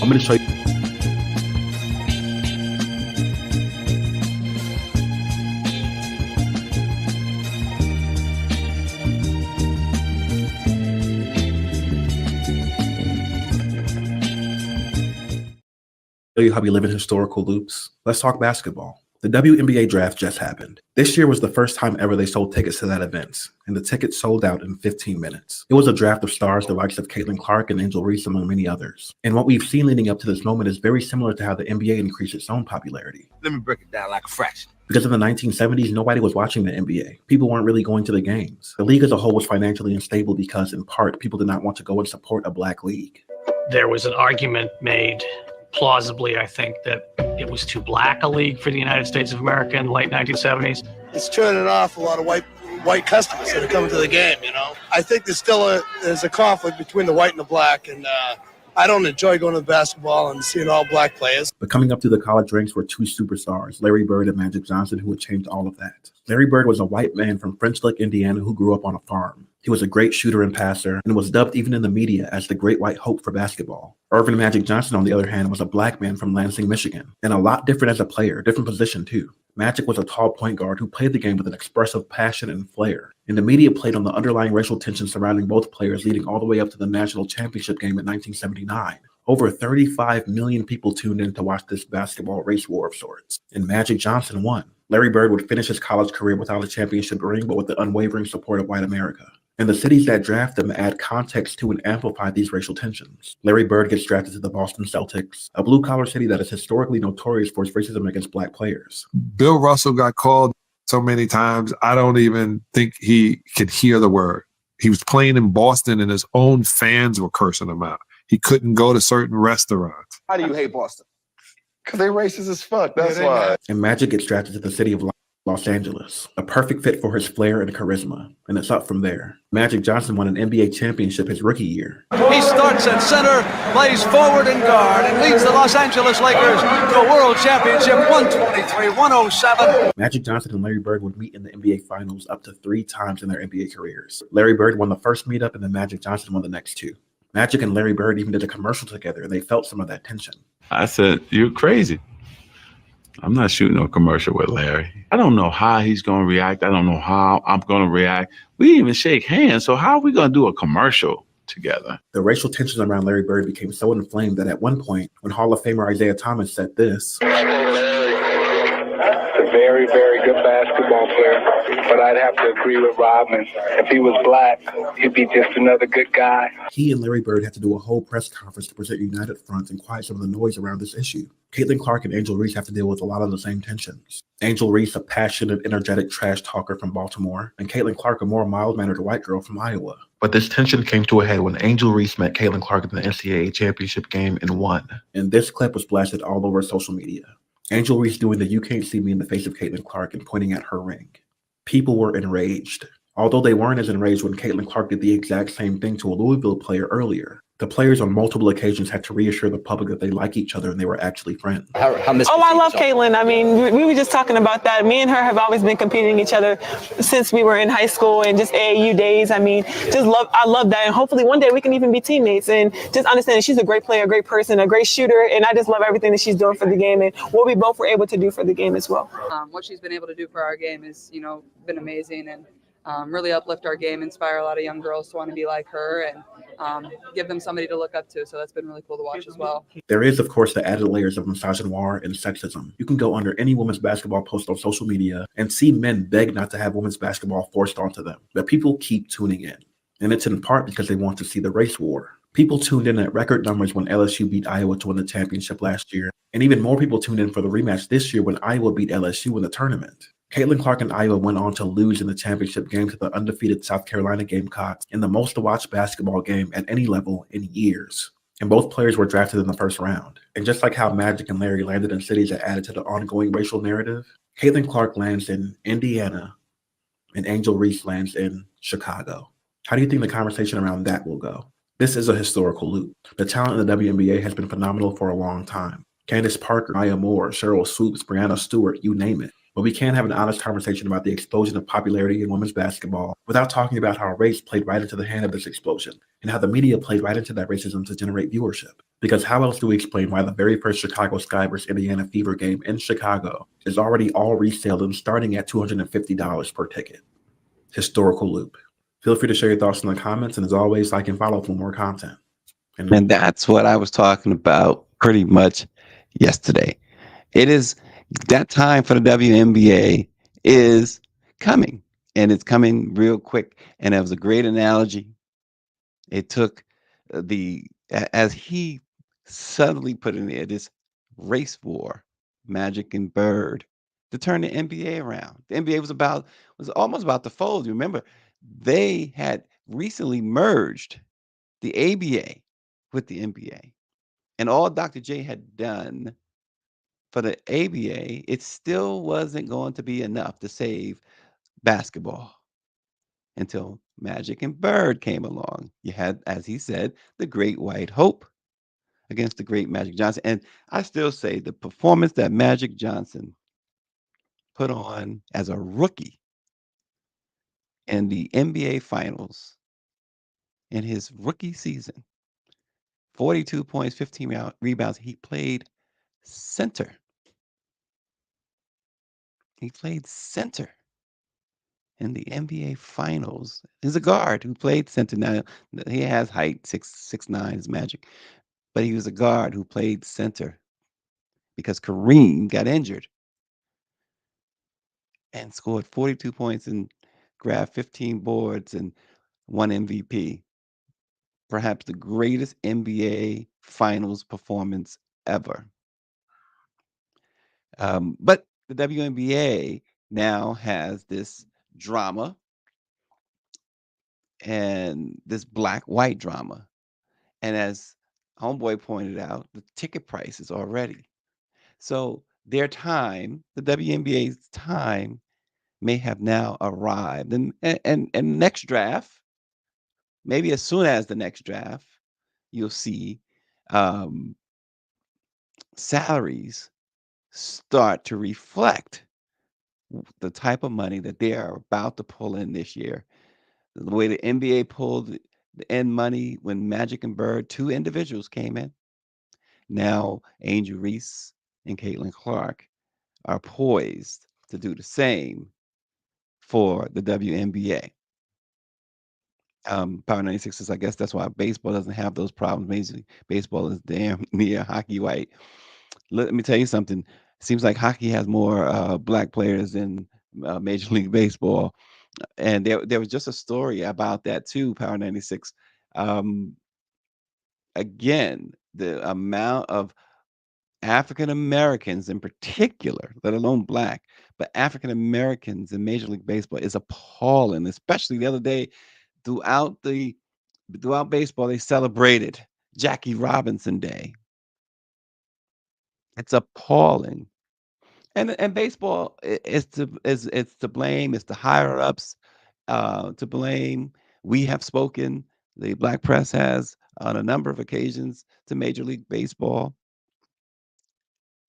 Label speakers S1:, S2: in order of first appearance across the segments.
S1: I'm going to show you. How we live in historical loops. Let's talk basketball. The WNBA draft just happened. This year was the first time ever they sold tickets to that event, and the tickets sold out in 15 minutes. It was a draft of stars, the likes of Caitlin Clark and Angel Reese, among many others. And what we've seen leading up to this moment is very similar to how the NBA increased its own popularity.
S2: Let me break it down like a fraction.
S1: Because in the 1970s, nobody was watching the NBA. People weren't really going to the games. The league as a whole was financially unstable because, in part, people did not want to go and support a black league.
S3: There was an argument made, plausibly, I think, that it was too black a league for the United States of America in the late 1970s.
S4: It's turning off a lot of white customers that are coming to the game, you know. I think there's a conflict between the white and the black, and I don't enjoy going to basketball and seeing all black players.
S1: But coming up through the college ranks were two superstars, Larry Bird and Magic Johnson, who would change all of that. Larry Bird was a white man from French Lick, Indiana, who grew up on a farm. He was a great shooter and passer and was dubbed even in the media as the great white hope for basketball. Irvin Magic Johnson, on the other hand, was a black man from Lansing, Michigan, and a lot different as a player, different position too. Magic was a tall point guard who played the game with an expressive passion and flair. And the media played on the underlying racial tension surrounding both players, leading all the way up to the national championship game in 1979. Over 35 million people tuned in to watch this basketball race war of sorts. And Magic Johnson won. Larry Bird would finish his college career without a championship ring, but with the unwavering support of white America. And the cities that draft them add context to and amplify these racial tensions. Larry Bird gets drafted to the Boston Celtics, a blue-collar city that is historically notorious for its racism against black players.
S5: Bill Russell got called so many times, I don't even think he could hear the word. He was playing in Boston and his own fans were cursing him out. He couldn't go to certain restaurants.
S6: How do you hate Boston? Because they racist as fuck, that's why.
S1: And Magic gets drafted to the city of Los Angeles, a perfect fit for his flair and charisma, and it's up from there. Magic Johnson won an NBA championship his rookie year.
S7: He starts at center, plays forward and guard, and leads the Los Angeles Lakers to a world championship, 123-107.
S1: Magic Johnson and Larry Bird would meet in the NBA Finals up to 3 times in their NBA careers. Larry Bird won the first meetup, and then Magic Johnson won the next 2. Magic and Larry Bird even did a commercial together, and they felt some of that tension.
S8: I said, "You're crazy. I'm not shooting no commercial with Larry. I don't know how he's going to react. I don't know how I'm going to react. We didn't even shake hands, so how are we going to do a commercial together?"
S1: The racial tensions around Larry Bird became so inflamed that at one point, when Hall of Famer Isaiah Thomas said this,
S9: very, very good basketball player, but I'd have to agree with Rodman. If he was black, he'd be just another good guy.
S1: He and Larry Bird had to do a whole press conference to present a united front and quiet some of the noise around this issue. Caitlin Clark and Angel Reese have to deal with a lot of the same tensions. Angel Reese, a passionate, energetic trash talker from Baltimore, and Caitlin Clark, a more mild-mannered white girl from Iowa. But this tension came to a head when Angel Reese met Caitlin Clark in the NCAA championship game and won. And this clip was blasted all over social media. Angel Reese doing the "you can't see me" in the face of Caitlin Clark and pointing at her ring. People were enraged, although they weren't as enraged when Caitlin Clark did the exact same thing to a Louisville player earlier. The players on multiple occasions had to reassure the public that they like each other and they were actually friends.
S10: I love Caitlin. I mean, we were just talking about that. Me and her have always been competing each other since we were in high school and just AAU days. I mean, I love that. And hopefully one day we can even be teammates and just understand she's a great player, a great person, a great shooter. And I just love everything that she's doing for the game and what we both were able to do for the game as well.
S11: What she's been able to do for our game is, been amazing and really uplift our game, inspire a lot of young girls to want to be like her and give them somebody to look up to. So that's been really cool to watch as well.
S1: There is, of course, the added layers of misogynoir and sexism. You can go under any women's basketball post on social media and see men beg not to have women's basketball forced onto them. But people keep tuning in. And it's in part because they want to see the race war. People tuned in at record numbers when LSU beat Iowa to win the championship last year. And even more people tuned in for the rematch this year when Iowa beat LSU in the tournament. Caitlin Clark and Iowa went on to lose in the championship game to the undefeated South Carolina Gamecocks in the most-watched basketball game at any level in years. And both players were drafted in the first round. And just like how Magic and Larry landed in cities that added to the ongoing racial narrative, Caitlin Clark lands in Indiana and Angel Reese lands in Chicago. How do you think the conversation around that will go? This is a historical loop. The talent in the WNBA has been phenomenal for a long time. Candace Parker, Maya Moore, Cheryl Swoops, Brianna Stewart, you name it. But we can't have an honest conversation about the explosion of popularity in women's basketball without talking about how race played right into the hand of this explosion and how the media played right into that racism to generate viewership. Because how else do we explain why the very first Chicago Sky vs. Indiana Fever game in Chicago is already all resale and starting at $250 per ticket? Historical loop. Feel free to share your thoughts in the comments, and as always, like and follow for more content.
S12: And that's what I was talking about pretty much yesterday. It is that time for the WNBA is coming, and it's coming real quick. And it was a great analogy. It took as he subtly put in there, this race war, Magic and Bird, to turn the NBA around. The NBA was almost about to fold. You remember, they had recently merged the ABA with the NBA. And all Dr. J had done for the ABA, it still wasn't going to be enough to save basketball until Magic and Bird came along. You had, as he said, the Great White Hope against the great Magic Johnson. And I still say the performance that Magic Johnson put on as a rookie in the NBA Finals in his rookie season, 42 points, 15 rebounds. He played center. He played center in the NBA Finals. He's a guard who played center. Now he has height, 6'9" is Magic, but he was a guard who played center because Kareem got injured and scored 42 points and grabbed 15 boards and won MVP. Perhaps the greatest NBA Finals performance ever. But the WNBA now has this drama and this black-white drama. And as Homeboy pointed out, the ticket price is already. So their time, the WNBA's time, may have now arrived. And next draft, maybe as soon as the next draft, you'll see salaries start to reflect the type of money that they are about to pull in this year. The way the NBA pulled the end money when Magic and Bird, two individuals came in. Now Angel Reese and Caitlin Clark are poised to do the same for the WNBA. Power 96 is, I guess that's why baseball doesn't have those problems. Basically, baseball is damn near hockey white. Let me tell you something. Seems like hockey has more black players than Major League Baseball. And there was just a story about that too, Power 96. Again, the amount of African Americans in particular, let alone black, but African Americans in Major League Baseball is appalling. Especially the other day, throughout baseball, they celebrated Jackie Robinson Day. It's appalling. And baseball is to blame. It's the higher ups to blame. We have spoken. The black press has on a number of occasions to Major League Baseball.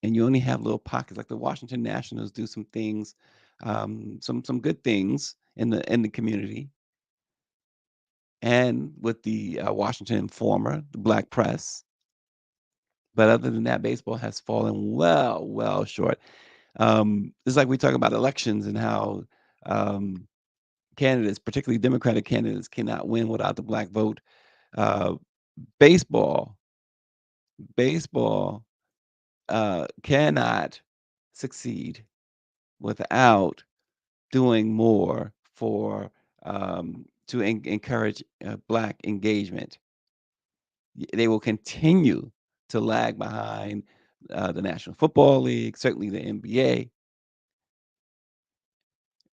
S12: And you only have little pockets, like the Washington Nationals do some things, some good things in the community. And with the Washington Informer, the black press. But other than that, baseball has fallen well short. It's like we talk about elections and how candidates, particularly Democratic candidates, cannot win without the black vote. Baseball cannot succeed without doing more for to encourage black engagement. They will continue to lag behind the National Football League, certainly the NBA,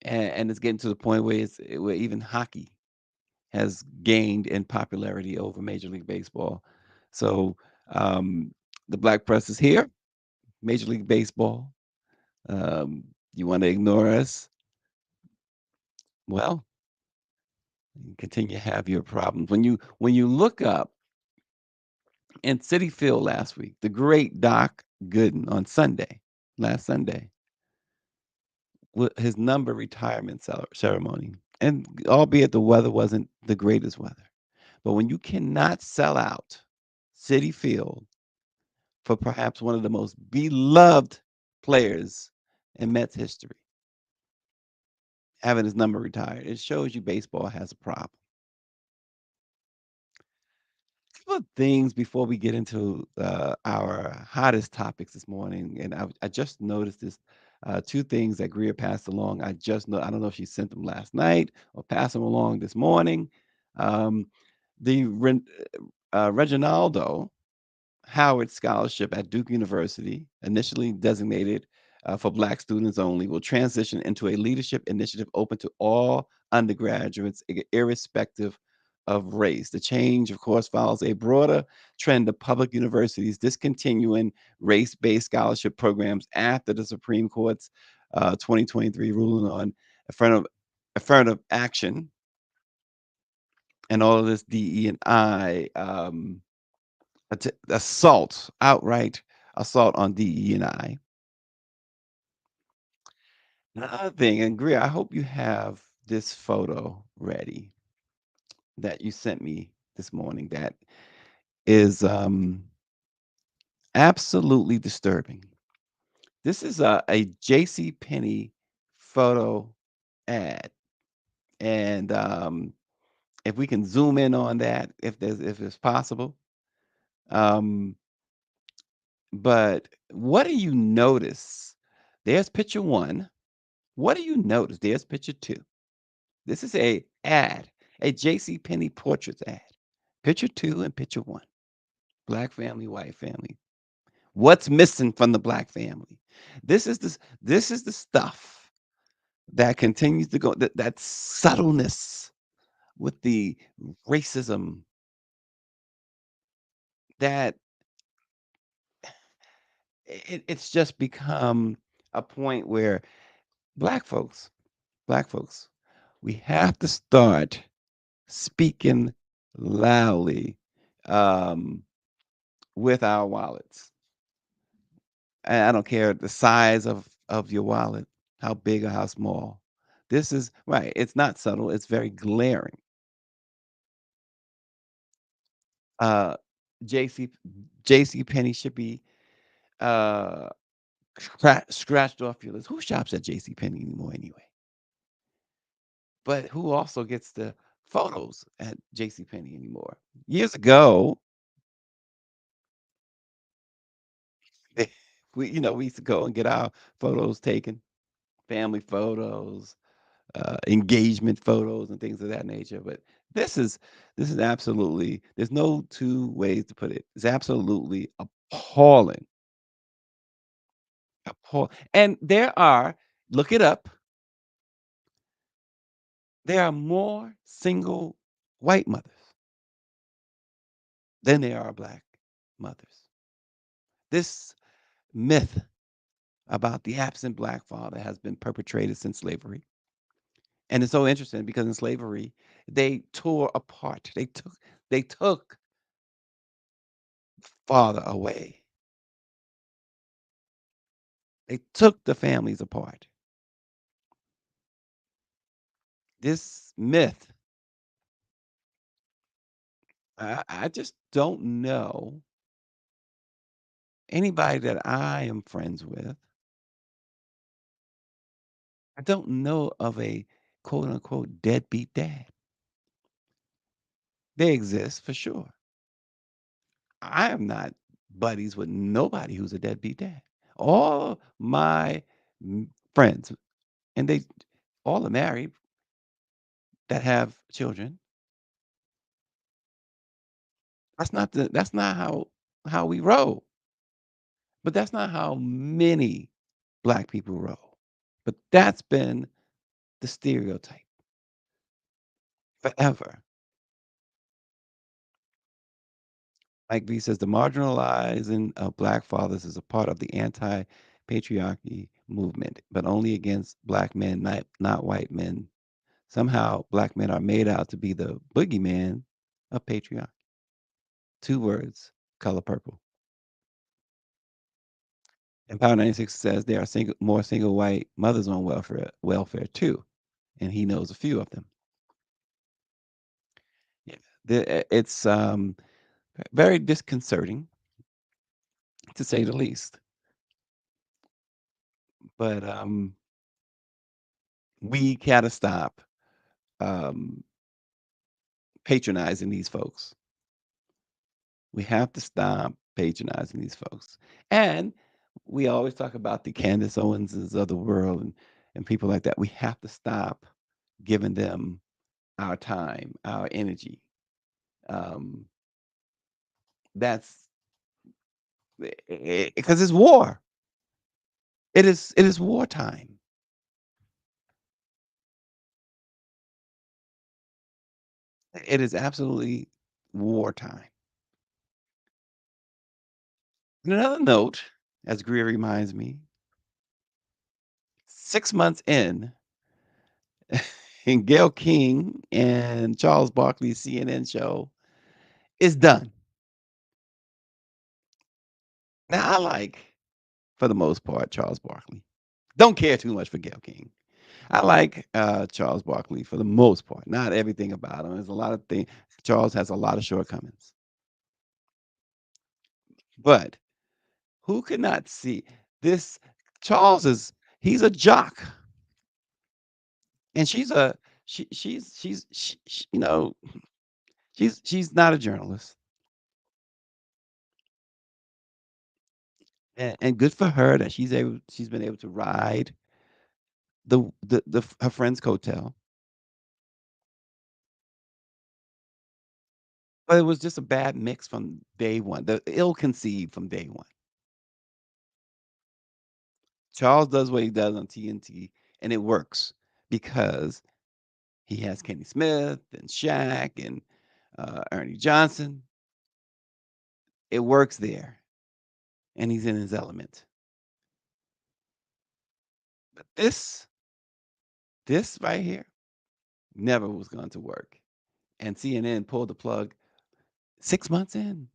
S12: and it's getting to the point where even hockey has gained in popularity over Major League Baseball. So the black press is here, Major League Baseball. You want to ignore us? Well, continue to have your problems. When you look up in Citi Field last week, the great Doc Gooden on last Sunday, his number retirement ceremony. And albeit the weather wasn't the greatest weather, but when you cannot sell out Citi Field for perhaps one of the most beloved players in Mets history, having his number retired, it shows you baseball has a problem. A couple of things before we get into our hottest topics this morning, and I just noticed this. Two things that Greer passed along. I don't know if she sent them last night or passed them along this morning. The Reginaldo Howard Scholarship at Duke University, initially designated for Black students only, will transition into a leadership initiative open to all undergraduates, irrespective of race. The change, of course, follows a broader trend of public universities discontinuing race-based scholarship programs after the Supreme Court's 2023 ruling on affirmative action and all of this DE&I outright assault on DE&I. Another thing, and Greer, I hope you have this photo ready that you sent me this morning that is absolutely disturbing. This is a J.C. Penney photo ad, and if we can zoom in on that, if it's possible. But what do you notice? There's picture one. What do you notice? There's picture two. This is a ad, a J.C. Penney portraits ad. Picture two and picture one. Black family, white family. What's missing from the Black family? This is the stuff that continues to go, that subtleness with the racism that it's just become a point where black folks, we have to start speaking loudly with our wallets. And I don't care the size of your wallet, how big or how small. This is right. It's not subtle. It's very glaring. JC Penney should be scratched off your list. Who shops at JC Penney anymore anyway? But who also gets the photos at JC Penney anymore? Years ago, we used to go and get our photos taken, family photos, engagement photos, and things of that nature. But this is absolutely. There's no two ways to put it. It's absolutely appalling. And there are, look it up. There are more single white mothers than there are Black mothers. This myth about the absent Black father has been perpetrated since slavery. And it's so interesting because in slavery, they tore apart. They took father away. They took the families apart. This myth, I just don't know anybody that I am friends with. I don't know of a quote unquote deadbeat dad. They exist for sure. I am not buddies with nobody who's a deadbeat dad. All my friends, and they all are married that have children. That's not how we roll. But that's not how many Black people roll. But that's been the stereotype forever. Mike V says the marginalizing of Black fathers is a part of the anti-patriarchy movement, but only against Black men, not white men. Somehow, Black men are made out to be the boogeyman of patriarchy. 2 words, color purple. And Power 96 says there are more single white mothers on welfare too, and he knows a few of them. Yeah, it's very disconcerting, to say the least. But we gotta stop patronizing these folks. We have to stop patronizing these folks. And we always talk about the Candace Owenses of the world and people like that. We have to stop giving them our time, our energy. That's because it's war. It is wartime. It is absolutely wartime. And another note, as Greer reminds me, 6 months in, and Gayle King and Charles Barkley's CNN show is done. Now, I like, for the most part, Charles Barkley. Don't care too much for Gayle King. I like Charles Barkley for the most part. Not everything about him. There's a lot of things. Charles has a lot of shortcomings. But who could not see this? He's a jock. And she's not a journalist. And good for her that she's been able to ride her friend's coattail. But it was just a bad mix from day one. The ill conceived from day one. Charles does what he does on TNT, and it works because he has Kenny Smith and Shaq and Ernie Johnson. It works there, and he's in his element. But this right here never was going to work. And CNN pulled the plug 6 months in.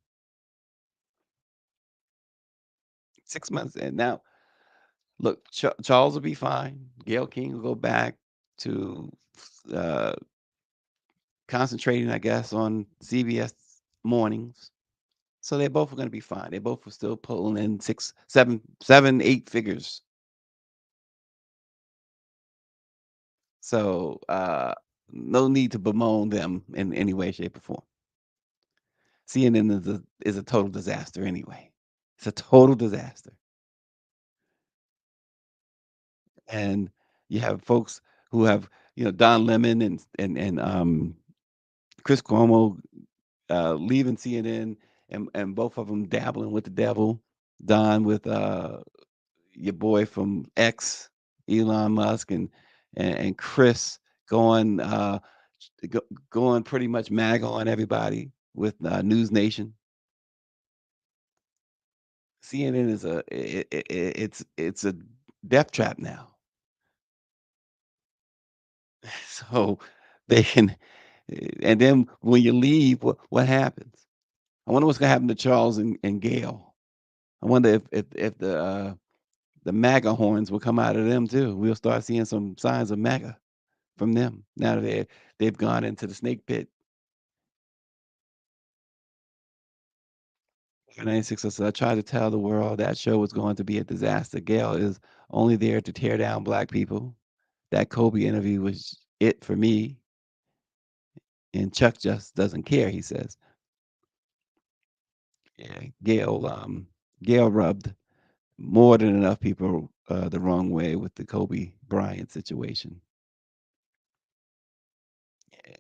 S12: 6 months in. Now, look, Charles will be fine. Gayle King will go back to concentrating, I guess, on CBS mornings. So they both were going to be fine. They both were still pulling in 6, 7, 8 figures. So no need to bemoan them in any way, shape, or form. CNN is a total disaster anyway. It's a total disaster. And you have folks who have, Don Lemon and Chris Cuomo leaving CNN, and both of them dabbling with the devil. Don with your boy from X, Elon Musk, and Chris going going pretty much MAGA on everybody with News Nation. CNN is it's a death trap now. So they can, and then when you leave, what happens? I wonder what's gonna happen to Charles and Gayle. I wonder if the MAGA horns will come out of them too. We'll start seeing some signs of MAGA from them now that they've gone into the snake pit. 96 says, I tried to tell the world that show was going to be a disaster. Gayle is only there to tear down black people. That Kobe interview was it for me. And Chuck just doesn't care, he says. Yeah, Gayle rubbed more than enough people the wrong way with the Kobe Bryant situation.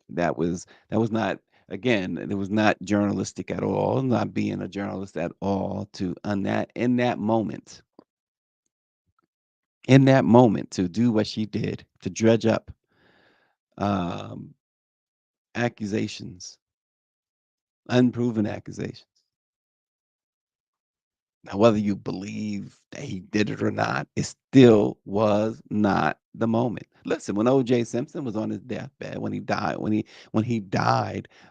S12: That was not, again, it was not journalistic at all, not being a journalist at all in that moment to do what she did, to dredge up accusations, unproven accusations. Now, whether you believe that he did it or not, it still was not the moment. Listen, when O.J. Simpson was on his deathbed, when he died,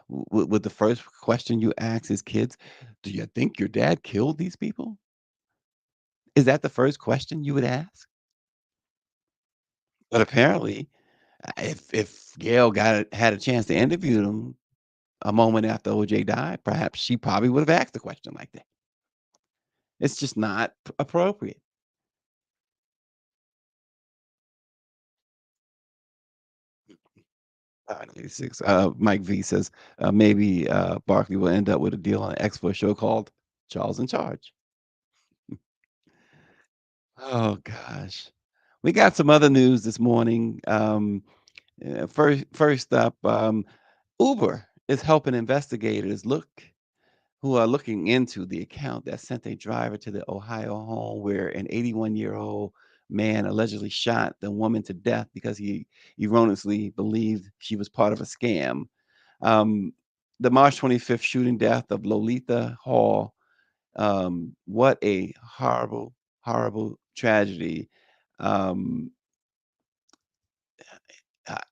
S12: with the first question you ask his kids, do you think your dad killed these people? Is that the first question you would ask? But apparently, if Gail had a chance to interview him a moment after OJ died, perhaps she probably would have asked a question like that. It's just not appropriate. Mike V says maybe Barkley will end up with a deal on X for a show called Charles in Charge. Oh gosh, we got some other news this morning. First up, Uber is helping investigators who are looking into the account that sent a driver to the Ohio home where an 81-year-old man allegedly shot the woman to death because he erroneously believed she was part of a scam. Um, the March 25th shooting death of Lolita Hall. What a horrible, horrible tragedy. Um,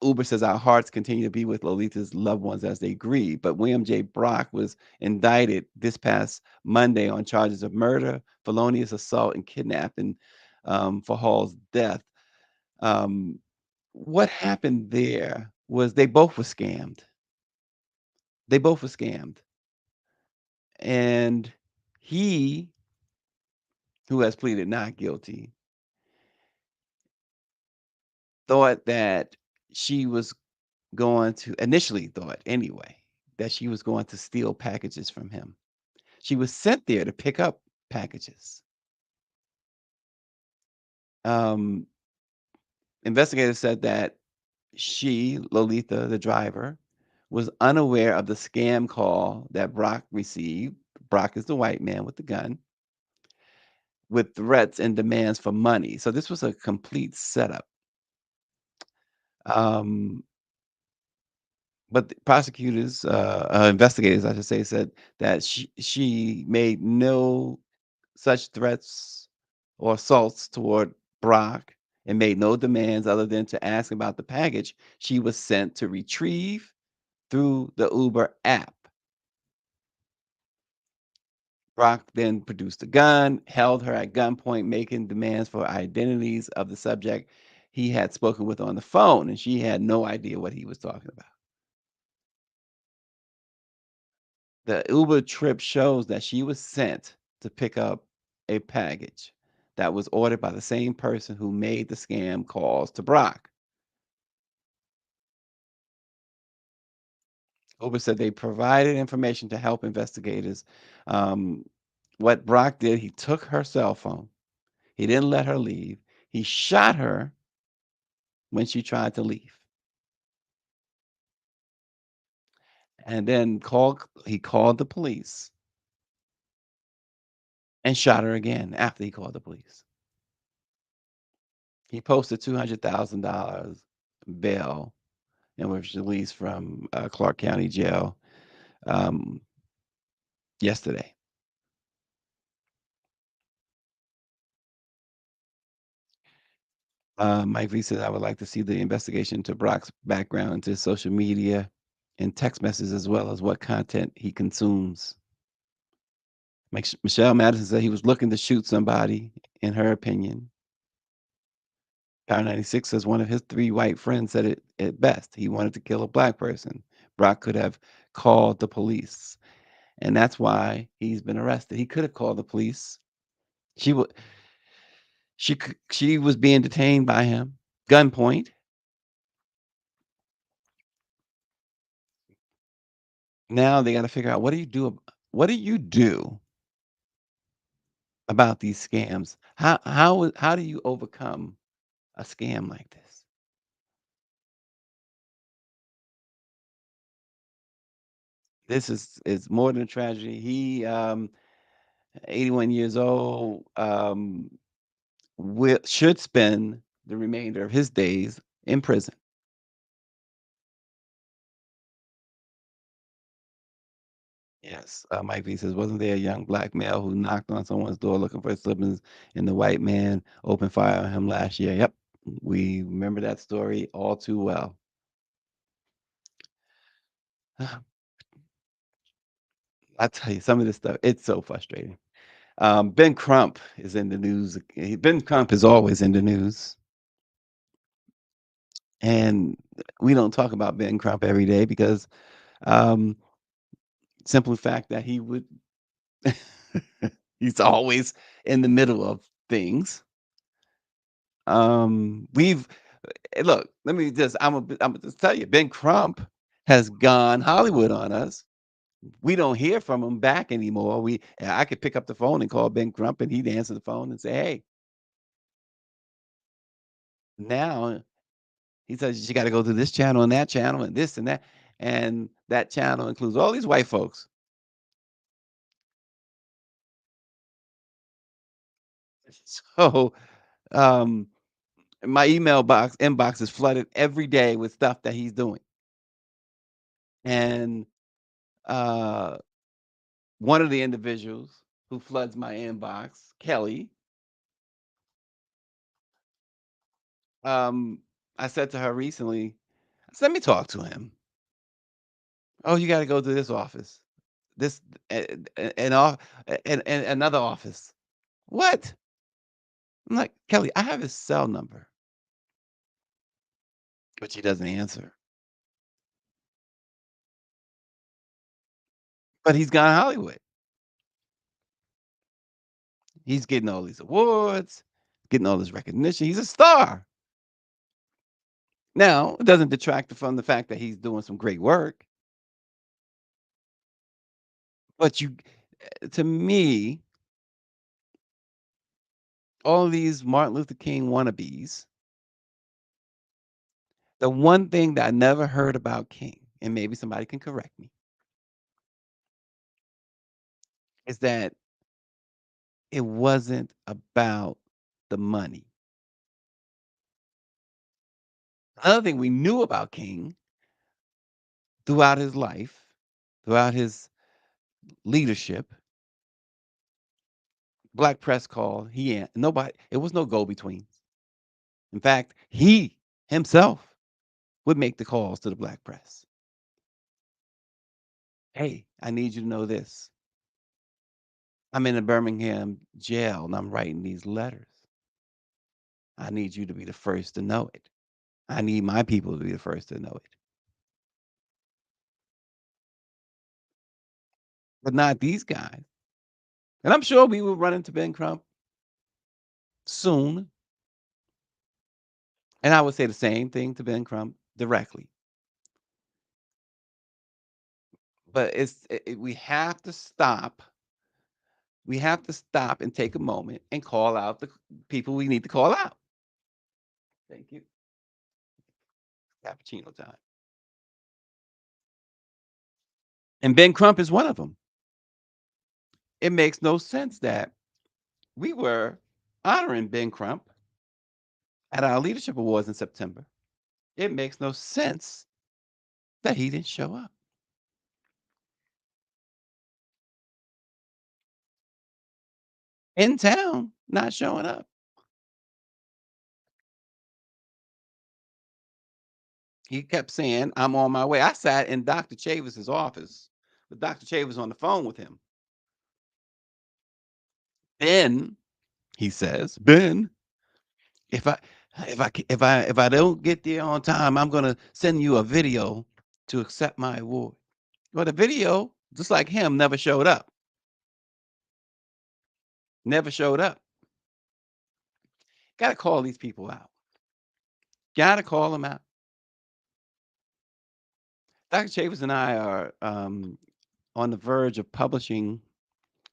S12: Uber says our hearts continue to be with Lolita's loved ones as they grieve. But William J. Brock was indicted this past Monday on charges of murder, felonious assault, and kidnapping for Hall's death. What happened there was they both were scammed. They both were scammed. And he, who has pleaded not guilty, thought that she was initially thought anyway, that she was going to steal packages from him. She was sent there to pick up packages. Investigators said that she, Lolita, the driver, was unaware of the scam call that Brock received. Brock is the white man with the gun, with threats and demands for money. So this was a complete setup. But the prosecutors, investigators, I should say, said that she made no such threats or assaults toward Brock and made no demands other than to ask about the package she was sent to retrieve through the Uber app. Brock then produced a gun, held her at gunpoint, making demands for identities of the subject he had spoken with on the phone, and she had no idea what he was talking about. The Uber trip shows that she was sent to pick up a package that was ordered by the same person who made the scam calls to Brock. Uber said they provided information to help investigators. What Brock did, he took her cell phone. He didn't let her leave. He shot her when she tried to leave. And then he called the police and shot her again after he called the police. He posted $200,000 bail and was released from Clark County Jail yesterday. Mike V says, I would like to see the investigation into Brock's background, into social media and text messages, as well as what content he consumes. Michelle Madison said he was looking to shoot somebody, in her opinion. Power 96 says one of his 3 white friends said it at best. He wanted to kill a black person. Brock could have called the police. And that's why he's been arrested. He could have called the police. She was being detained by him, gunpoint. Now they got to figure out what do you do about these scams? How do you overcome a scam like this? This is more than a tragedy. He 81 years old, should spend the remainder of his days in prison. Yes, Mike V says, wasn't there a young black male who knocked on someone's door looking for his siblings and the white man opened fire on him last year? Yep, we remember that story all too well. I tell you, some of this stuff, it's so frustrating. Ben Crump is in the news. Ben Crump is always in the news. And we don't talk about Ben Crump every day because simple fact that he would he's always in the middle of things. We've look, let me just I'm gonna just tell you, Ben Crump has gone Hollywood on us. We don't hear from him back anymore. I could pick up the phone and call Ben Crump and he'd answer the phone and say, hey, now he says you got to go to this channel and that channel and this and that. And that channel includes all these white folks. So my email inbox is flooded every day with stuff that he's doing. And one of the individuals who floods my inbox, Kelly, I said to her recently, I said, let me talk to him. Oh, you got to go to this office, this and another office. What? I'm like, Kelly, I have his cell number, but she doesn't answer. But he's gone Hollywood. He's getting all these awards, getting all this recognition. He's a star. Now, it doesn't detract from the fact that he's doing some great work. But to me, all of these Martin Luther King wannabes, the one thing that I never heard about King, and maybe somebody can correct me, is that it wasn't about the money. Another thing we knew about King throughout his life, throughout his leadership, black press call, it was no go-betweens. In fact, he himself would make the calls to the black press. Hey, I need you to know this. I'm in a Birmingham jail and I'm writing these letters. I need you to be the first to know it. I need my people to be the first to know it. But not these guys. And I'm sure we will run into Ben Crump soon. And I would say the same thing to Ben Crump directly. But we have to stop. We have to stop and take a moment and call out the people we need to call out. Thank you. Cappuccino time. And Ben Crump is one of them. It makes no sense that we were honoring Ben Crump at our leadership awards in September. It makes no sense that he didn't show up. In town, not showing up. He kept saying, I'm on my way. I sat in Dr. Chavis's office with Dr. Chavis on the phone with him. Ben, he says, Ben, if I don't get there on time, I'm gonna send you a video to accept my award. Well, the video, just like him, never showed up. Never showed up. Gotta call these people out. Gotta call them out. Dr. Chavis and I are on the verge of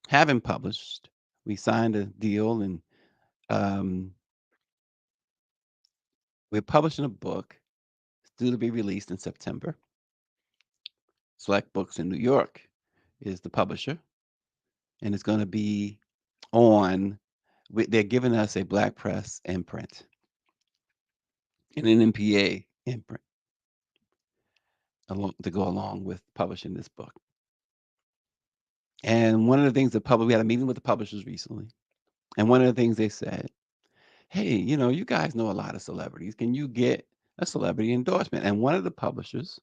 S12: having published. We signed a deal and we're publishing a book. It's due to be released in September. Select Books in New York is the publisher. And it's going to be they're giving us a black press imprint and an MPA imprint to go along with publishing this book. And one of the things we had a meeting with the publishers recently. And one of the things they said, hey, you guys know a lot of celebrities. Can you get a celebrity endorsement? And one of the publishers,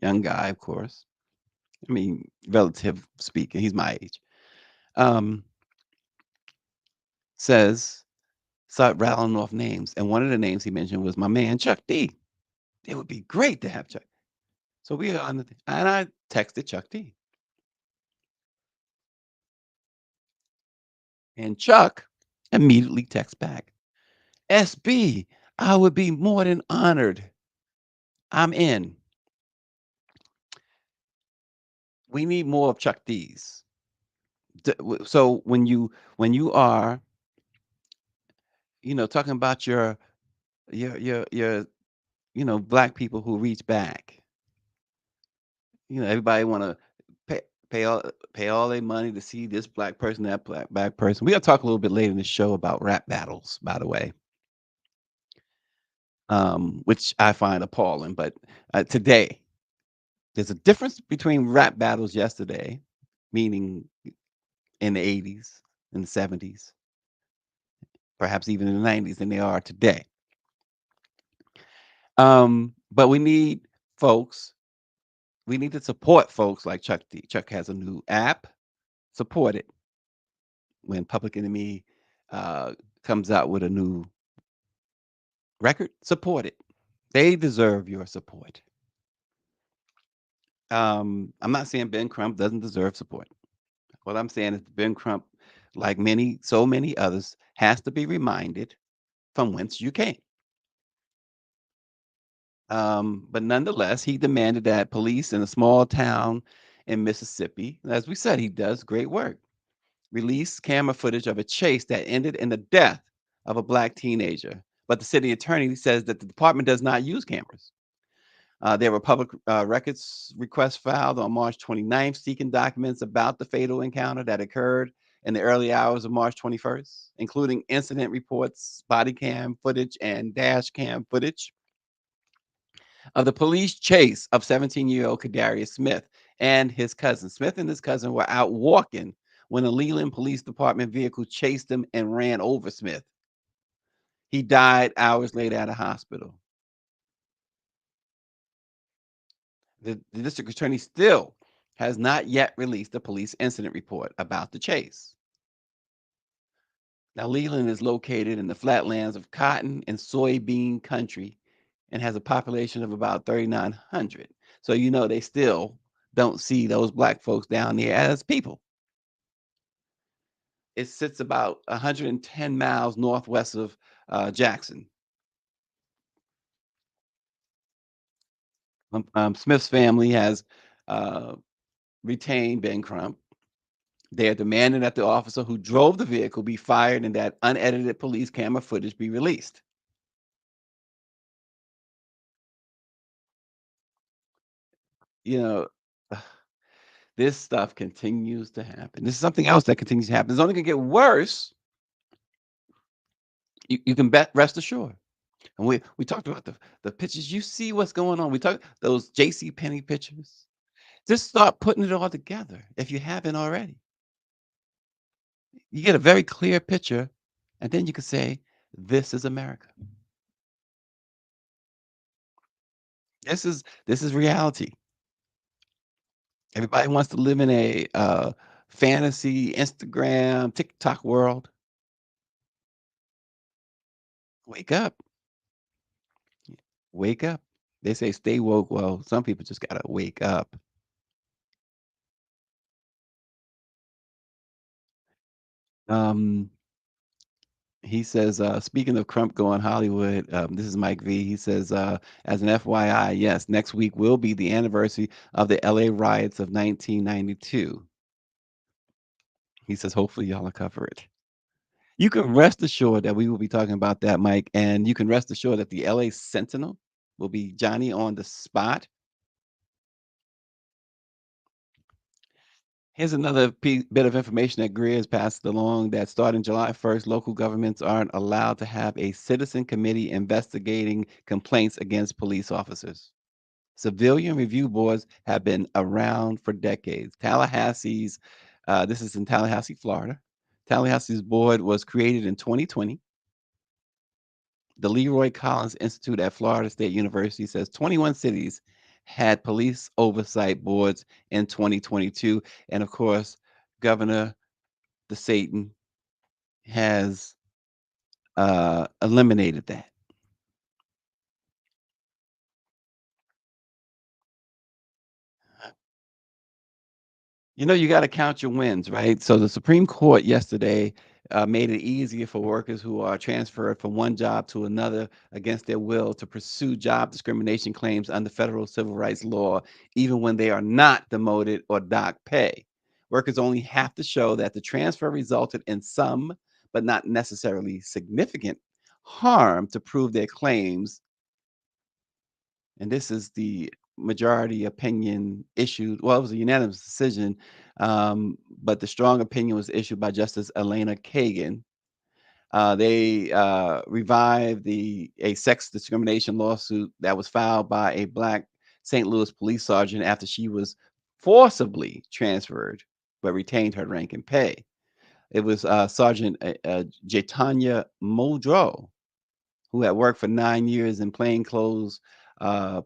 S12: young guy, of course, I mean, relative speaking, he's my age, start rattling off names. And one of the names he mentioned was my man, Chuck D. It would be great to have Chuck. So we are on the, and I texted Chuck D. And Chuck immediately texts back, SB, I would be more than honored. I'm in. We need more of Chuck D's. So when you are, talking about your black people who reach back, everybody want to pay all their money to see this black person, that black person. We got to talk a little bit later in the show about rap battles, by the way, which I find appalling. But today, there's a difference between rap battles yesterday, meaning in the 80s, in the 70s, perhaps even in the 90s, than they are today. But we need to support folks like Chuck D. Chuck has a new app. Support it. When Public Enemy comes out with a new record, support it. They deserve your support. I'm not saying Ben Crump doesn't deserve support. What I'm saying is Ben Crump, like so many others, has to be reminded from whence you came. But nonetheless, he demanded that police in a small town in Mississippi, as we said, he does great work, release camera footage of a chase that ended in the death of a black teenager. But the city attorney says that the department does not use cameras. There were public records requests filed on March 29th seeking documents about the fatal encounter that occurred in the early hours of March 21st, including incident reports, body cam footage, and dash cam footage of the police chase of 17-year-old Kadarius Smith and his cousin. Smith and his cousin were out walking when a Leland Police Department vehicle chased him and ran over Smith. He died hours later at a hospital. The district attorney still has not yet released a police incident report about the chase. Now, Leland is located in the flatlands of cotton and soybean country and has a population of about 3,900. So, they still don't see those black folks down there as people. It sits about 110 miles northwest of Jackson. Smith's family has retained Ben Crump. They are demanding that the officer who drove the vehicle be fired and that unedited police camera footage be released. This stuff continues to happen. This is something else that continues to happen. It's only going to get worse. You can rest assured. And we talked about the pictures. You see what's going on. We talked those J.C. Penney pictures. Just start putting it all together if you haven't already. You get a very clear picture, and then you can say, this is America. This is reality. Everybody wants to live in a fantasy, Instagram, TikTok world. Wake up. Wake up. They say stay woke. Well, some people just got to wake up. He says, speaking of Crump going Hollywood, this is Mike V. He says, as an FYI, yes, next week will be the anniversary of the LA riots of 1992. He says, hopefully y'all will cover it. You can rest assured that we will be talking about that, Mike, and you can rest assured that the LA Sentinel will be Johnny on the spot. Here's another bit of information that Greer has passed along that starting July 1st, local governments aren't allowed to have a citizen committee investigating complaints against police officers. Civilian review boards have been around for decades. Tallahassee's, this is in Tallahassee, Florida. Tallahassee's board was created in 2020. The Leroy Collins Institute at Florida State University says 21 cities had police oversight boards in 2022. And of course, Governor DeSantis has eliminated that. You know, you got to count your wins, right? So the Supreme Court yesterday made it easier for workers who are transferred from one job to another against their will to pursue job discrimination claims under federal civil rights law, even when they are not demoted or dock pay. Workers only have to show that the transfer resulted in some, but not necessarily significant, harm to prove their claims. And this is the majority opinion issued. Well, it was a unanimous decision, but the strong opinion was issued by Justice Elena Kagan. They revived a sex discrimination lawsuit that was filed by a Black St. Louis police sergeant after she was forcibly transferred but retained her rank and pay. It was Sergeant Jatanya Muldrow, who had worked for 9 years in plainclothes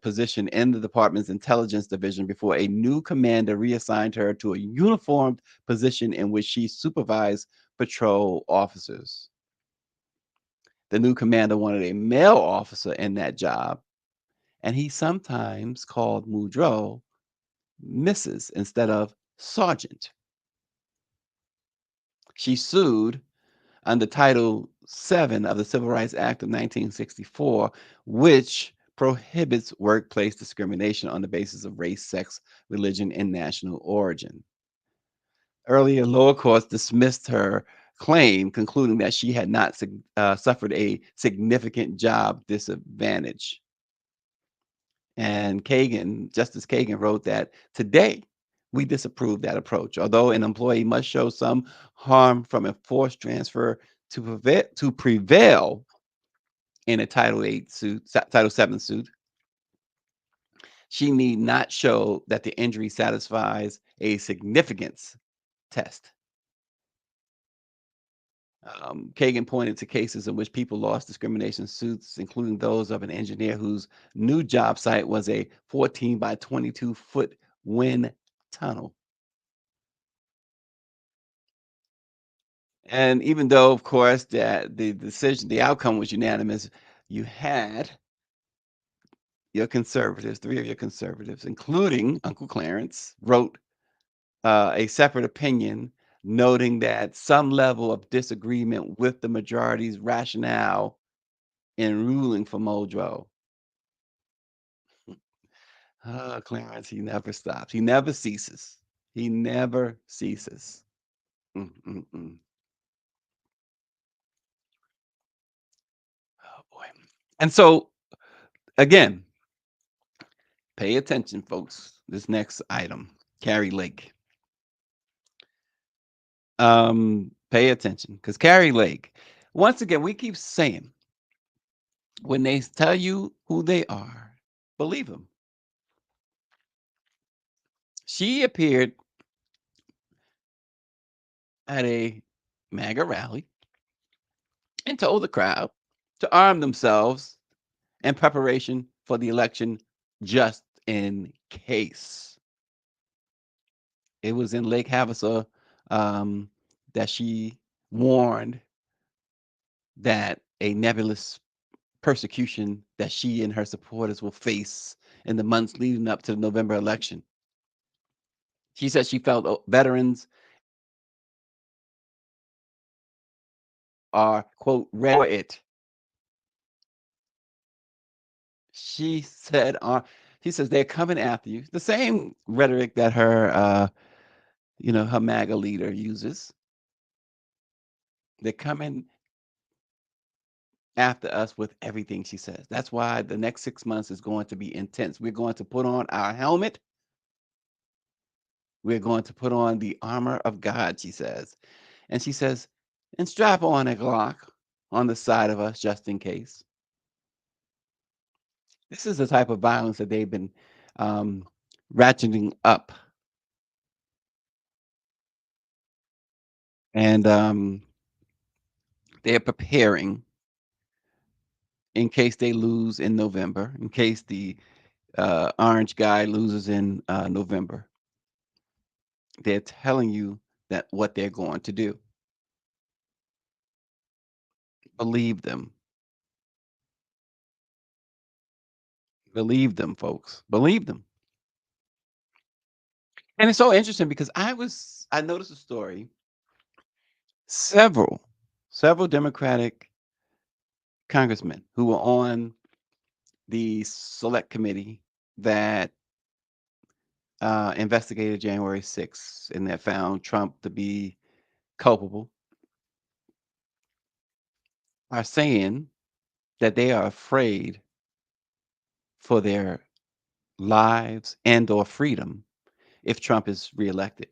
S12: position in the department's intelligence division before a new commander reassigned her to a uniformed position in which she supervised patrol officers. The new commander wanted a male officer in that job, and he sometimes called Muldrow Mrs. instead of Sergeant. She sued under Title VII of the Civil Rights Act of 1964, which prohibits workplace discrimination on the basis of race, sex, religion, and national origin. Earlier, lower courts dismissed her claim, concluding that she had not suffered a significant job disadvantage. And Justice Kagan wrote that today we disapprove that approach. Although an employee must show some harm from a forced transfer to prevail in a Title VII suit, she need not show that the injury satisfies a significance test. Kagan pointed to cases in which people lost discrimination suits, including those of an engineer whose new job site was a 14 by 22-foot wind tunnel. And even though, of course, that the outcome was unanimous, you had your conservatives, 3 of your conservatives, including Uncle Clarence, wrote a separate opinion noting that some level of disagreement with the majority's rationale in ruling for Muldrow. Clarence, he never stops. He never ceases. He never ceases. Mm-mm-mm. Oh, boy. And so, again, pay attention, folks. This next item, Kari Lake. Pay attention, because Kari Lake, once again, we keep saying, when they tell you who they are, believe them. She appeared at a MAGA rally and told the crowd to arm themselves in preparation for the election just in case. It was in Lake Havasu that she warned that a nebulous persecution that she and her supporters will face in the months leading up to the November election. She said she felt veterans are, quote, ready for it. She said, she says they're coming after you. The same rhetoric that her, her MAGA leader uses. They're coming after us with everything, she says. That's why the next 6 months is going to be intense. We're going to put on our helmet. We're going to put on the armor of God, she says. And she says, and strap on a Glock on the side of us just in case. This is the type of violence that they've been ratcheting up. And they're preparing in case they lose in November, in case the orange guy loses in November. They're telling you that what they're going to do. Believe them. Believe them, folks. Believe them. And it's so interesting because I noticed a story. Several Democratic congressmen who were on the select committee that investigated January 6th and that found Trump to be culpable are saying that they are afraid for their lives and or freedom if Trump is reelected.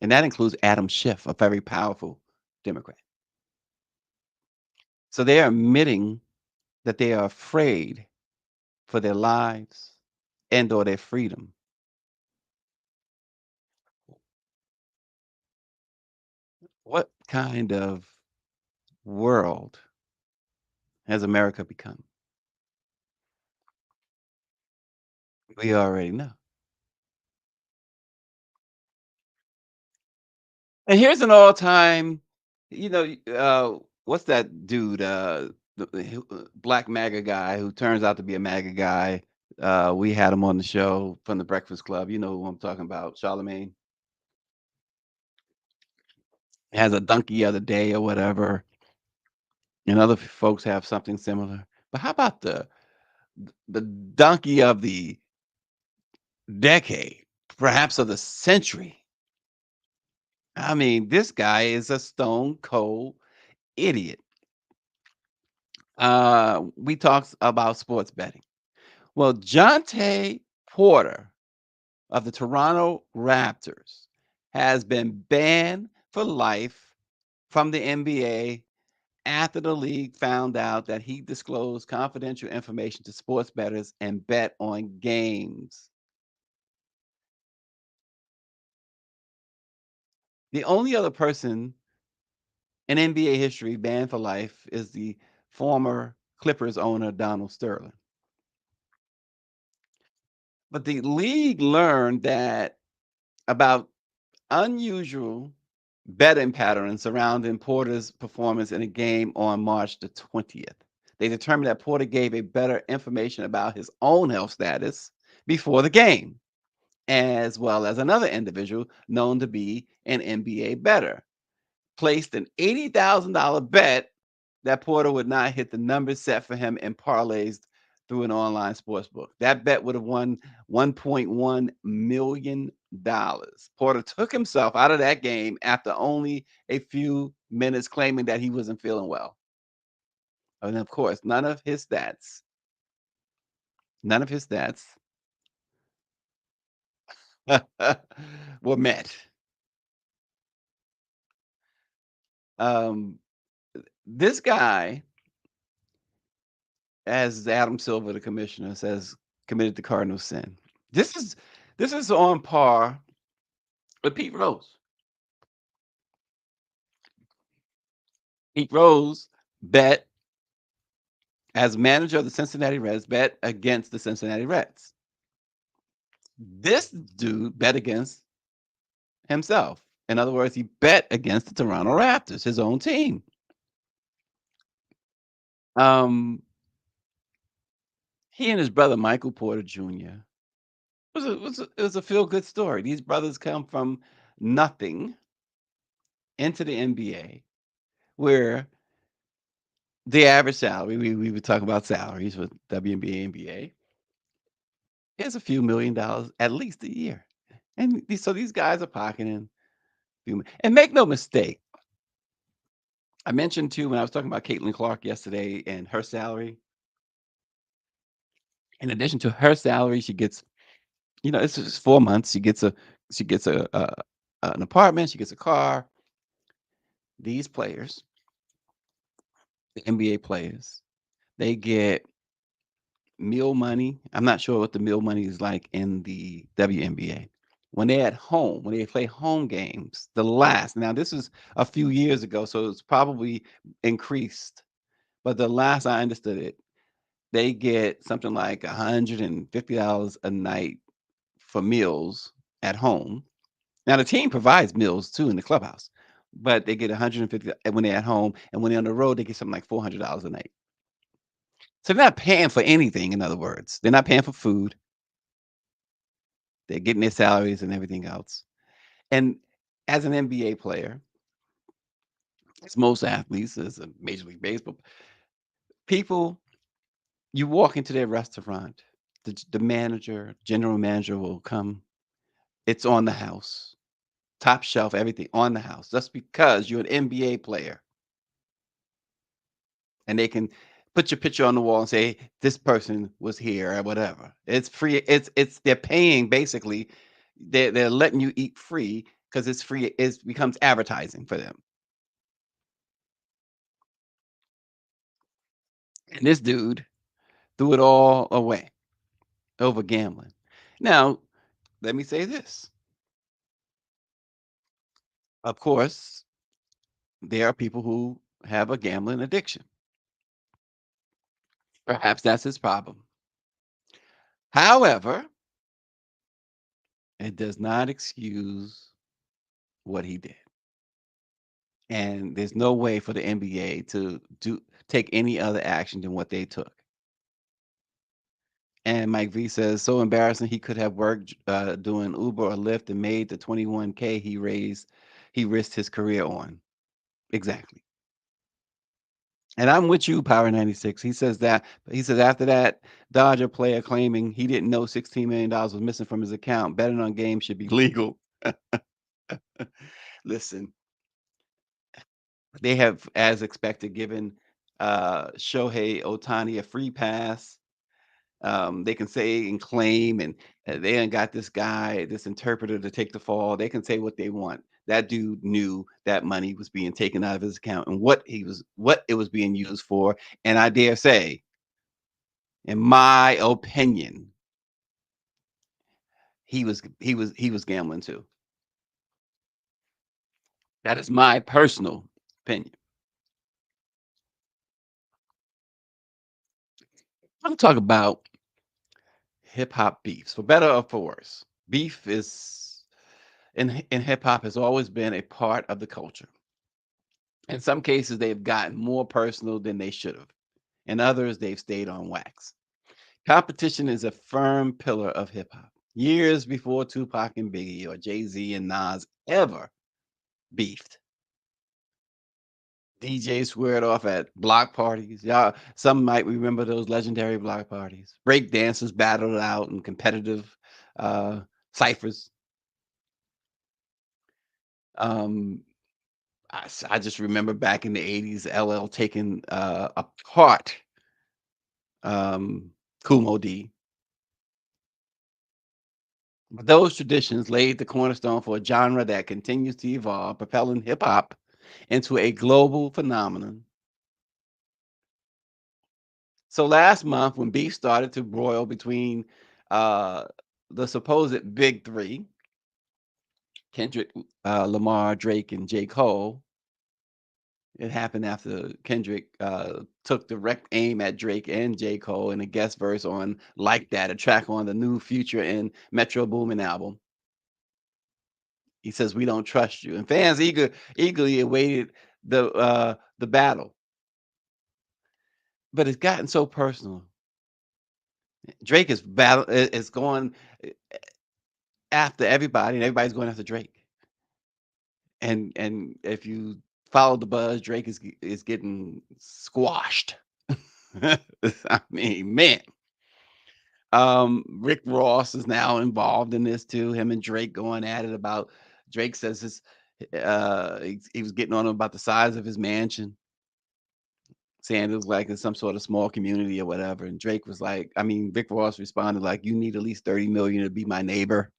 S12: And that includes Adam Schiff, a very powerful Democrat. So they are admitting that they are afraid for their lives and or their freedom. What kind of world has America become? We already know. And here's an all-time, what's that dude? The black MAGA guy who turns out to be a MAGA guy. We had him on the show from the Breakfast Club. You know who I'm talking about, Charlemagne. Has a donkey of the day or whatever, and other folks have something similar. But how about the donkey of the decade, perhaps of the century? I mean, this guy is a stone cold idiot. We talked about sports betting. Well, Jonte Porter of the Toronto Raptors has been banned for life from the NBA after the league found out that he disclosed confidential information to sports bettors and bet on games. The only other person in NBA history banned for life is the former Clippers owner, Donald Sterling. But the league learned that about unusual betting patterns surrounding Porter's performance in a game on March the 20th. They determined that Porter gave a better information about his own health status before the game, as well as another individual known to be an NBA bettor, placed an $80,000 bet that Porter would not hit the numbers set for him in parlays through an online sports book. That bet would have won $1.1 million. Porter took himself out of that game after only a few minutes, claiming that he wasn't feeling well. And of course, none of his stats were met. This guy, as Adam Silver, the commissioner, says, committed the cardinal sin. This is on par with Pete Rose. Pete Rose bet as manager of the Cincinnati Reds, bet against the Cincinnati Reds. This dude bet against himself. In other words, he bet against the Toronto Raptors, his own team. He and his brother Michael Porter Jr. It was a feel-good story. These brothers come from nothing into the NBA, where the average salary, we were talking about salaries with WNBA, NBA, is a few $1 million at least a year. And so these guys are pocketing. And make no mistake, I mentioned too when I was talking about Caitlin Clark yesterday and her salary. In addition to her salary, she gets, it's just 4 months. She gets an apartment. She gets a car. These players, the NBA players, they get meal money. I'm not sure what the meal money is like in the WNBA. When they're at home, when they play home games, now this is a few years ago, so it's probably increased. But the last I understood it, they get something like $150 a night for meals at home. Now the team provides meals too in the clubhouse, but they get 150 when they're at home, and when they're on the road, they get something like $400 a night. So they're not paying for anything. In other words, they're not paying for food. They're getting their salaries and everything else. And as an NBA player, as most athletes, as a Major League Baseball, people, you walk into their restaurant, the manager, general manager will come. It's on the house, top shelf, everything on the house. Just because you're an NBA player, and they can put your picture on the wall and say this person was here or whatever. It's free. It's they're paying basically. They're letting you eat free because it's free. It becomes advertising for them. And this dude threw it all away over gambling. Now, let me say this. Of course, there are people who have a gambling addiction. Perhaps that's his problem. However, it does not excuse what he did. And there's no way for the NBA to take any other action than what they took. And Mike V says, so embarrassing. He could have worked doing Uber or Lyft and made the 21K he risked his career on. Exactly. And I'm with you, Power 96. He says after that Dodger player claiming he didn't know $16 million was missing from his account, betting on games should be legal. Listen, they have, as expected, given Shohei Ohtani a free pass. They can say and claim, and they ain't got this guy, this interpreter to take the fall. They can say what they want. That dude knew that money was being taken out of his account and what it was being used for. And I dare say, in my opinion, he was gambling too. That is my personal opinion. I'm talking about hip hop beefs, for better or for worse. Beef is in hip hop has always been a part of the culture. In some cases, they've gotten more personal than they should have. In others, they've stayed on wax. Competition is a firm pillar of hip hop. Years before Tupac and Biggie or Jay-Z and Nas ever beefed, DJs squared off at block parties. Y'all, some might remember those legendary block parties. Break dancers battled out in competitive ciphers. I just remember back in the 80s, LL taking apart Kumo D. Those traditions laid the cornerstone for a genre that continues to evolve, propelling hip hop into a global phenomenon. So last month, when beef started to broil between the supposed big three, Kendrick, Lamar, Drake, and J. Cole, it happened after Kendrick took direct aim at Drake and J. Cole in a guest verse on Like That, a track on the new Future and Metro Boomin album. He says, "We don't trust you." And fans eagerly awaited the battle. But it's gotten so personal. Drake is going after everybody, and everybody's going after Drake. And if you follow the buzz, Drake is getting squashed. I mean, man. Rick Ross is now involved in this too. Him and Drake going at it about. Drake says he was getting on him about the size of his mansion, saying it was like in some sort of small community or whatever. And Drake was like, Rick Ross responded like, "You need at least 30 million to be my neighbor."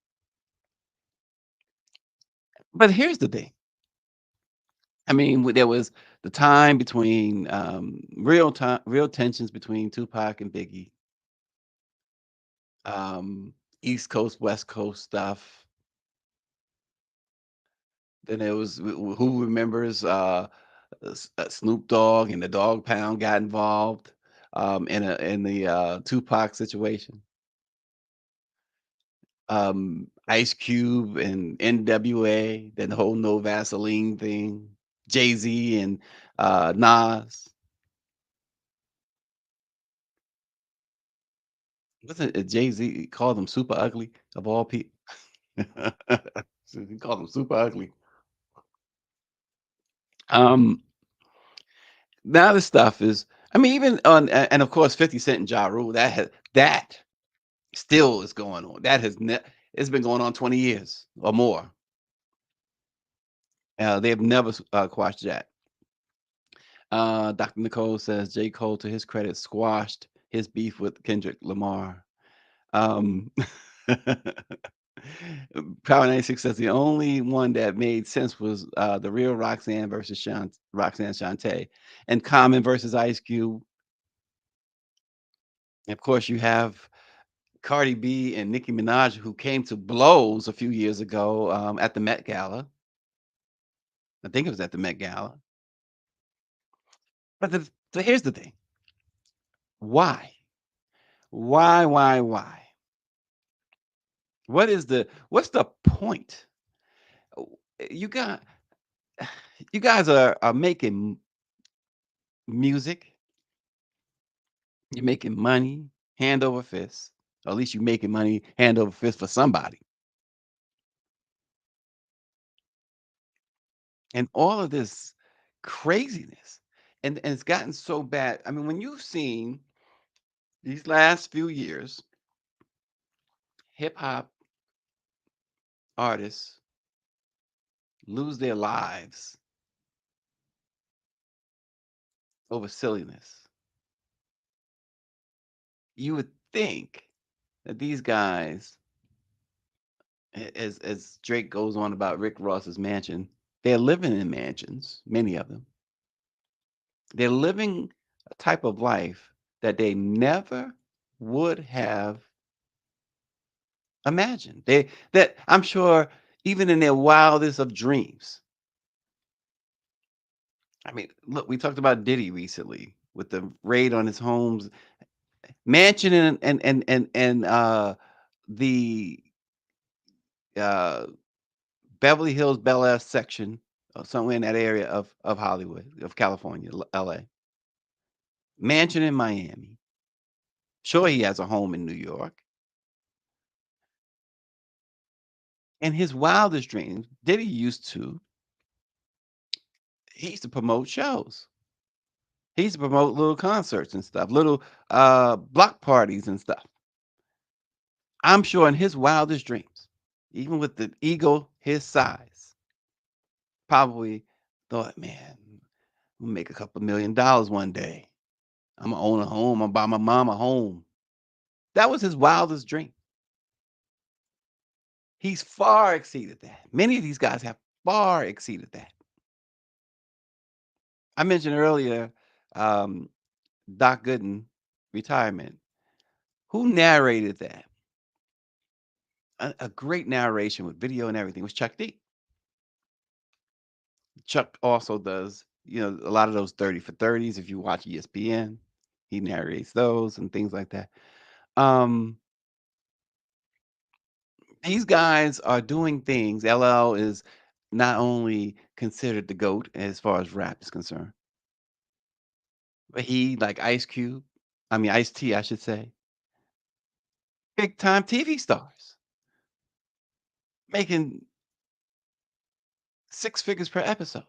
S12: But here's the thing. There was the time between real tensions between Tupac and Biggie. East Coast, West Coast stuff. Then there was who remembers Snoop Dogg and the Dog Pound got involved in the Tupac situation. Ice Cube and NWA, then the whole No Vaseline thing, Jay-Z and Nas. Wasn't it Jay-Z called them super ugly of all people? He called them super ugly. Now the stuff is, I mean, even on, and of course, 50 Cent and Ja Rule, that still is going on. It's been going on 20 years or more. They've never quashed that. Dr. Nicole says J. Cole, to his credit, squashed his beef with Kendrick Lamar. Power 96 says the only one that made sense was the real Roxanne versus Roxanne Shante, and Common versus Ice Cube. And of course, you have Cardi B and Nicki Minaj, who came to blows a few years ago at the Met Gala. I think it was at the Met Gala. But so here's the thing. Why? Why? What's the point? You guys are making music. You're making money hand over fist. Or at least you're making money hand over fist for somebody. And all of this craziness. And it's gotten so bad. I mean, when you've seen these last few years, hip hop artists lose their lives over silliness, you would think that these guys, as Drake goes on about Rick Ross's mansion, they're living in mansions, many of them. They're living a type of life that they never would have imagined. That I'm sure even in their wildest of dreams. I mean, look, we talked about Diddy recently with the raid on his homes, mansion, and the Beverly Hills, Bel Air section, somewhere in that area of Hollywood, of California, LA. Mansion in Miami. Sure, he has a home in New York. In his wildest dreams, Diddy used to promote shows. He used to promote little concerts and stuff, little block parties and stuff. I'm sure in his wildest dreams, even with the ego his size, probably thought, man, I'm gonna make a couple $1 million one day. I'm gonna own a home. I'm gonna buy my mom a home. That was his wildest dream. He's far exceeded that. Many of these guys have far exceeded that. I mentioned earlier, Doc Gooden retirement. Who narrated that? A great narration with video and everything was Chuck D. Chuck also does, a lot of those 30 for 30s. If you watch ESPN, he narrates those and things like that. These guys are doing things. LL is not only considered the GOAT as far as rap is concerned, but he, like Ice T, I should say, big time TV stars, making 6 figures per episode.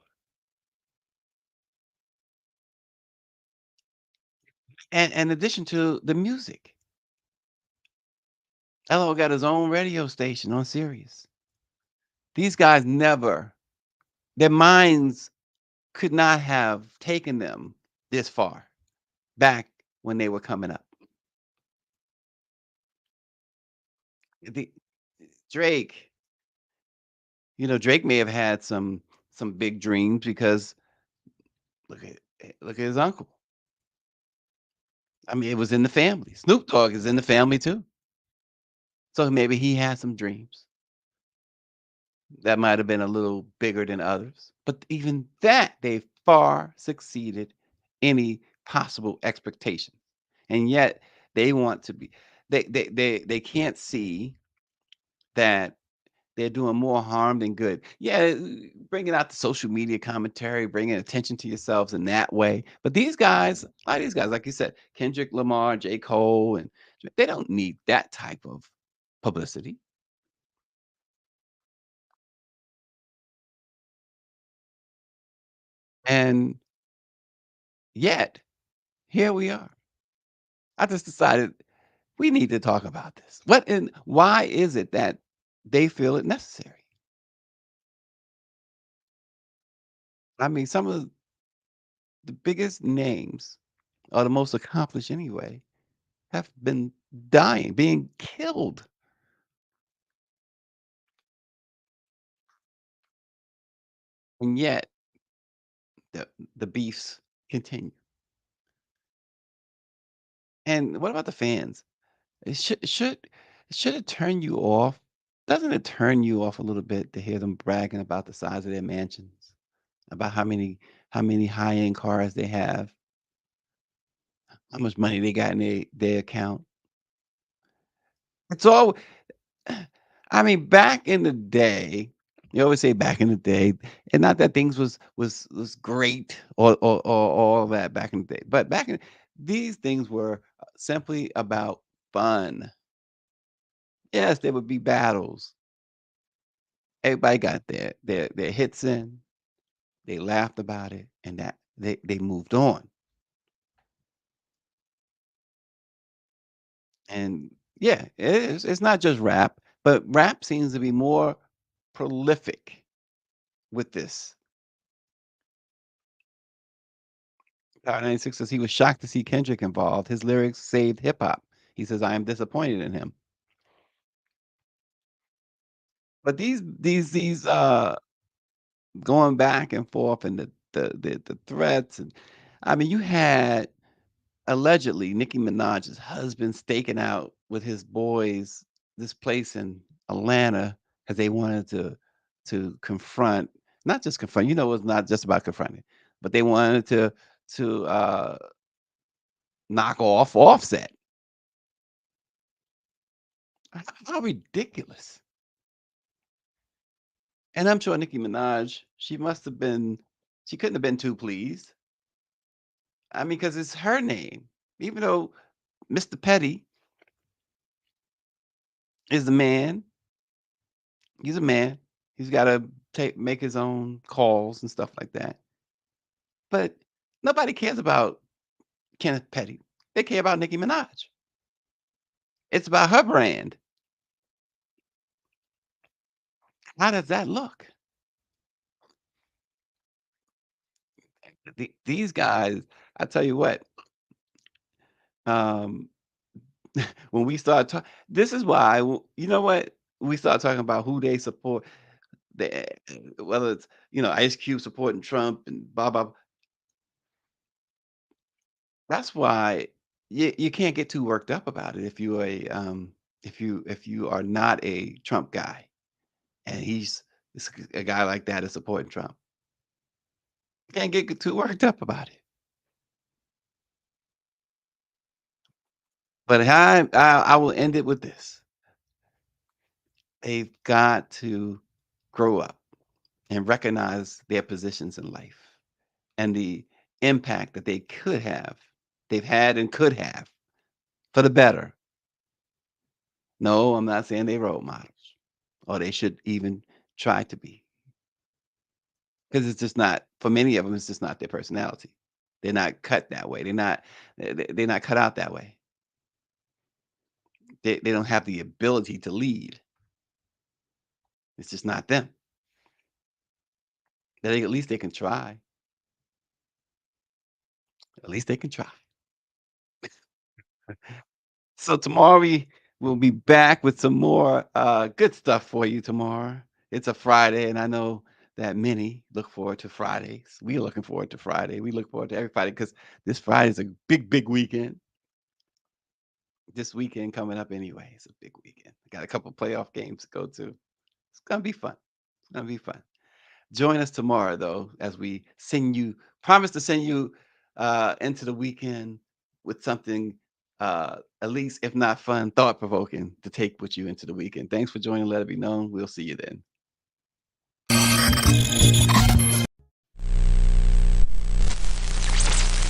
S12: And in addition to the music, LL got his own radio station on Sirius. These guys their minds could not have taken them this far back when they were coming up. Drake, Drake may have had some big dreams because look at his uncle. I mean, it was in the family. Snoop Dogg is in the family too. So maybe he had some dreams that might have been a little bigger than others. But even that, they far succeeded any possible expectation. And yet they want to be, they can't see that they're doing more harm than good. Yeah, bringing out the social media commentary, bringing attention to yourselves in that way. But these guys, a lot of these guys, like you said, Kendrick Lamar, J. Cole, and they don't need that type of publicity. And yet, here we are. I just decided we need to talk about this. What and why is it that they feel it necessary? I mean, some of the biggest names, or the most accomplished anyway, have been dying, being killed. And yet the the beefs continue. And what about the fans? It should it turn you off? Doesn't it turn you off a little bit to hear them bragging about the size of their mansions, about how many high-end cars they have, how much money they got in their account? It's all I mean, back in the day, you always say back in the day, and not that things was great or all that back in the day, but back in these things were simply about fun. Yes, there would be battles. Everybody got their hits in. They laughed about it, and that they moved on. And yeah, it is. It's not just rap, but rap seems to be more prolific with this. Power 96 says he was shocked to see Kendrick involved. His lyrics saved hip hop. He says, I am disappointed in him. But these going back and forth and the threats and I mean you had allegedly Nicki Minaj's husband staking out with his boys this place in Atlanta because they wanted to confront, not just confront, it's not just about confronting, but they wanted to knock off Offset. How ridiculous. And I'm sure Nicki Minaj, she couldn't have been too pleased. I mean, because it's her name. Even though Mr. Petty is a man, he's a man. He's got to make his own calls and stuff like that. But nobody cares about Kenneth Petty. They care about Nicki Minaj. It's about her brand. How does that look? These guys, I tell you what, um, when we start talking, this is why, you know what? We start talking about who they support, the, whether it's, Ice Cube supporting Trump and blah, blah. That's why you can't get too worked up about it if you are not a Trump guy and it's a guy like that is supporting Trump. You can't get too worked up about it. But I will end it with this. They've got to grow up and recognize their positions in life and the impact that they've had and could have for the better. No, I'm not saying they're role models or they should even try to be because it's just not, for many of them, it's just not their personality. They're not cut that way. They're not cut out that way. They don't have the ability to lead. It's just not them. At least they can try. At least they can try. So tomorrow we will be back with some more good stuff for you tomorrow. It's a Friday, and I know that many look forward to Fridays. We're looking forward to Friday. We look forward to every Friday because this Friday is a big, big weekend. This weekend coming up anyway. It's a big weekend. Got a couple playoff games to go to. It's gonna be fun. It's gonna be fun. Join us tomorrow, though, as we promise to send you into the weekend with something at least, if not fun, thought-provoking to take with you into the weekend. Thanks for joining Let It Be Known. We'll see you then.